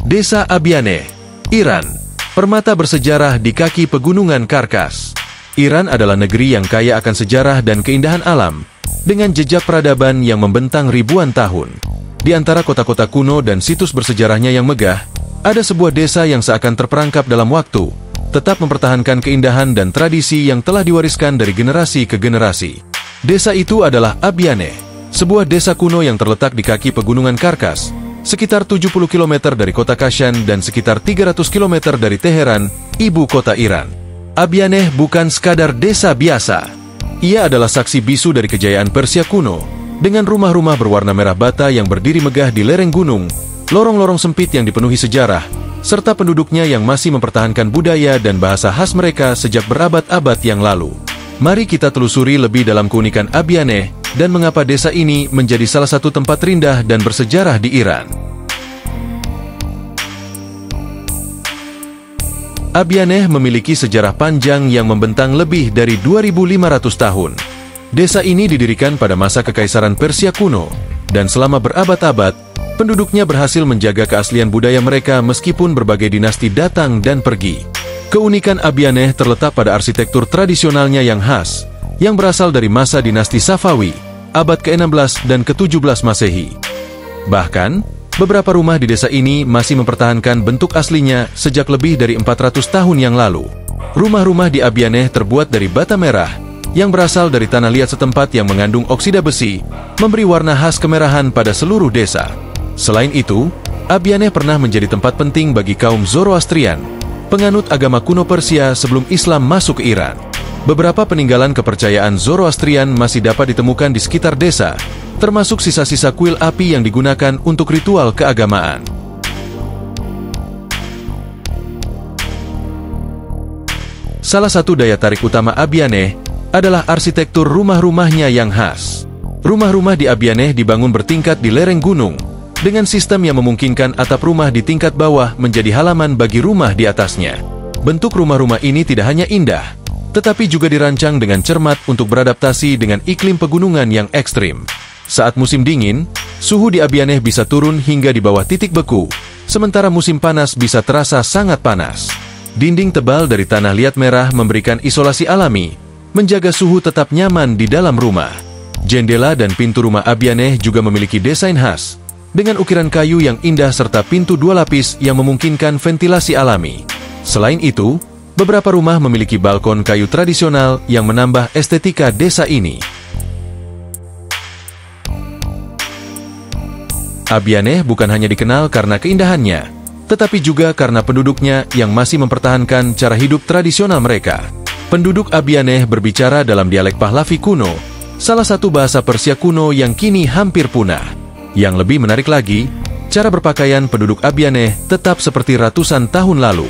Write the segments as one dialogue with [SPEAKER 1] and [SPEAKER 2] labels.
[SPEAKER 1] Desa Abianeh, Iran. Permata bersejarah di kaki pegunungan Karkas. Iran adalah negeri yang kaya akan sejarah dan keindahan alam, dengan jejak peradaban yang membentang ribuan tahun. Di antara kota-kota kuno dan situs bersejarahnya yang megah, ada sebuah desa yang seakan terperangkap dalam waktu, tetap mempertahankan keindahan dan tradisi yang telah diwariskan dari generasi ke generasi. Desa itu adalah Abianeh, sebuah desa kuno yang terletak di kaki pegunungan Karkas, sekitar 70 km dari kota Kashan dan sekitar 300 km dari Teheran, ibu kota Iran. Abianeh bukan sekadar desa biasa. Ia adalah saksi bisu dari kejayaan Persia kuno, dengan rumah-rumah berwarna merah bata yang berdiri megah di lereng gunung, lorong-lorong sempit yang dipenuhi sejarah, serta penduduknya yang masih mempertahankan budaya dan bahasa khas mereka sejak berabad-abad yang lalu. Mari kita telusuri lebih dalam keunikan Abianeh dan mengapa desa ini menjadi salah satu tempat terindah dan bersejarah di Iran. Abianeh memiliki sejarah panjang yang membentang lebih dari 2.500 tahun. Desa ini didirikan pada masa Kekaisaran Persia kuno, dan selama berabad-abad, penduduknya berhasil menjaga keaslian budaya mereka meskipun berbagai dinasti datang dan pergi. Keunikan Abianeh terletak pada arsitektur tradisionalnya yang khas, yang berasal dari masa dinasti Safawi, abad ke-16 dan ke-17 Masehi. Bahkan, beberapa rumah di desa ini masih mempertahankan bentuk aslinya sejak lebih dari 400 tahun yang lalu. Rumah-rumah di Abianeh terbuat dari bata merah, yang berasal dari tanah liat setempat yang mengandung oksida besi, memberi warna khas kemerahan pada seluruh desa. Selain itu, Abianeh pernah menjadi tempat penting bagi kaum Zoroastrian, penganut agama kuno Persia sebelum Islam masuk ke Iran. Beberapa peninggalan kepercayaan Zoroastrian masih dapat ditemukan di sekitar desa, termasuk sisa-sisa kuil api yang digunakan untuk ritual keagamaan. Salah satu daya tarik utama Abianeh adalah arsitektur rumah-rumahnya yang khas. Rumah-rumah di Abianeh dibangun bertingkat di lereng gunung, dengan sistem yang memungkinkan atap rumah di tingkat bawah menjadi halaman bagi rumah di atasnya. Bentuk rumah-rumah ini tidak hanya indah, tetapi juga dirancang dengan cermat untuk beradaptasi dengan iklim pegunungan yang ekstrim. Saat musim dingin, suhu di Abianeh bisa turun hingga di bawah titik beku, sementara musim panas bisa terasa sangat panas. Dinding tebal dari tanah liat merah memberikan isolasi alami, menjaga suhu tetap nyaman di dalam rumah. Jendela dan pintu rumah Abianeh juga memiliki desain khas, dengan ukiran kayu yang indah serta pintu dua lapis yang memungkinkan ventilasi alami. Selain itu, beberapa rumah memiliki balkon kayu tradisional yang menambah estetika desa ini. Abianeh bukan hanya dikenal karena keindahannya, tetapi juga karena penduduknya yang masih mempertahankan cara hidup tradisional mereka. Penduduk Abianeh berbicara dalam dialek Pahlavi kuno, salah satu bahasa Persia kuno yang kini hampir punah. Yang lebih menarik lagi, cara berpakaian penduduk Abianeh tetap seperti ratusan tahun lalu.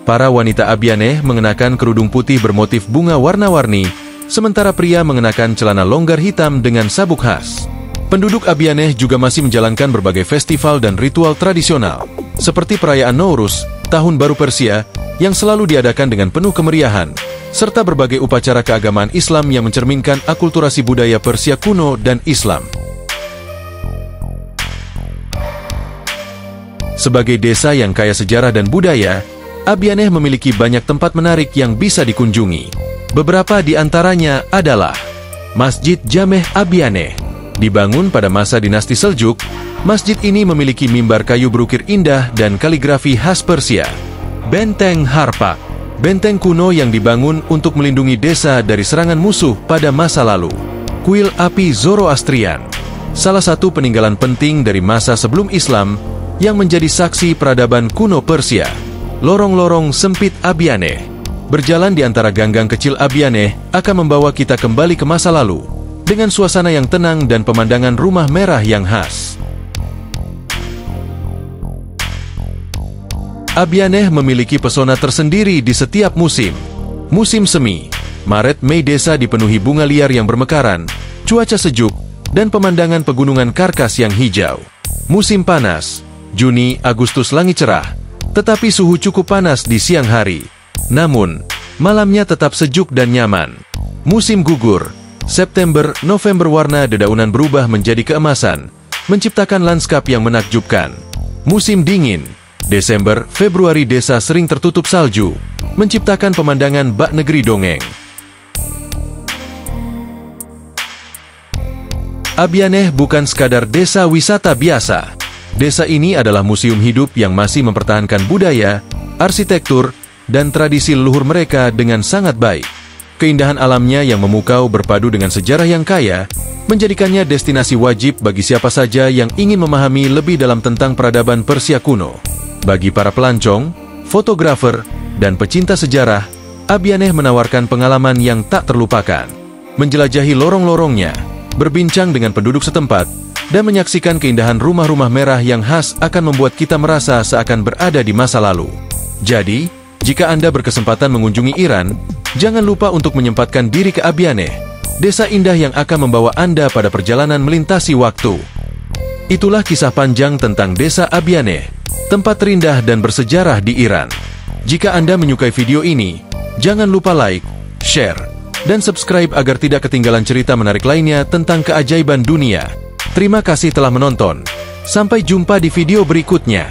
[SPEAKER 1] Para wanita Abianeh mengenakan kerudung putih bermotif bunga warna-warni, sementara pria mengenakan celana longgar hitam dengan sabuk khas. Penduduk Abianeh juga masih menjalankan berbagai festival dan ritual tradisional, seperti perayaan Nowruz, Tahun Baru Persia, yang selalu diadakan dengan penuh kemeriahan, serta berbagai upacara keagamaan Islam yang mencerminkan akulturasi budaya Persia kuno dan Islam. Sebagai desa yang kaya sejarah dan budaya, Abianeh memiliki banyak tempat menarik yang bisa dikunjungi. Beberapa di antaranya adalah Masjid Jameh Abianeh. Dibangun pada masa dinasti Seljuk, masjid ini memiliki mimbar kayu berukir indah dan kaligrafi khas Persia. Benteng Harpak, benteng kuno yang dibangun untuk melindungi desa dari serangan musuh pada masa lalu. Kuil api Zoroastrian, salah satu peninggalan penting dari masa sebelum Islam yang menjadi saksi peradaban kuno Persia. Lorong-lorong sempit Abianeh. Berjalan di antara ganggang kecil Abianeh akan membawa kita kembali ke masa lalu, dengan suasana yang tenang dan pemandangan rumah merah yang khas. Abianeh memiliki pesona tersendiri di setiap musim. Musim semi, Maret-Mei desa dipenuhi bunga liar yang bermekaran, cuaca sejuk, dan pemandangan pegunungan Karkas yang hijau. Musim panas, Juni-Agustus langit cerah, tetapi suhu cukup panas di siang hari. Namun, malamnya tetap sejuk dan nyaman. Musim gugur, September-November warna dedaunan berubah menjadi keemasan, menciptakan lanskap yang menakjubkan. Musim dingin, Desember, Februari desa sering tertutup salju, menciptakan pemandangan bak negeri dongeng. Abianeh bukan sekadar desa wisata biasa. Desa ini adalah museum hidup yang masih mempertahankan budaya, arsitektur, dan tradisi leluhur mereka dengan sangat baik. Keindahan alamnya yang memukau berpadu dengan sejarah yang kaya, menjadikannya destinasi wajib bagi siapa saja yang ingin memahami lebih dalam tentang peradaban Persia kuno. Bagi para pelancong, fotografer, dan pecinta sejarah, Abianeh menawarkan pengalaman yang tak terlupakan. Menjelajahi lorong-lorongnya, berbincang dengan penduduk setempat, dan menyaksikan keindahan rumah-rumah merah yang khas akan membuat kita merasa seakan berada di masa lalu. Jadi, jika Anda berkesempatan mengunjungi Iran, jangan lupa untuk menyempatkan diri ke Abianeh, desa indah yang akan membawa Anda pada perjalanan melintasi waktu. Itulah kisah panjang tentang desa Abianeh, tempat terindah dan bersejarah di Iran. Jika Anda menyukai video ini, jangan lupa like, share, dan subscribe agar tidak ketinggalan cerita menarik lainnya tentang keajaiban dunia. Terima kasih telah menonton. Sampai jumpa di video berikutnya.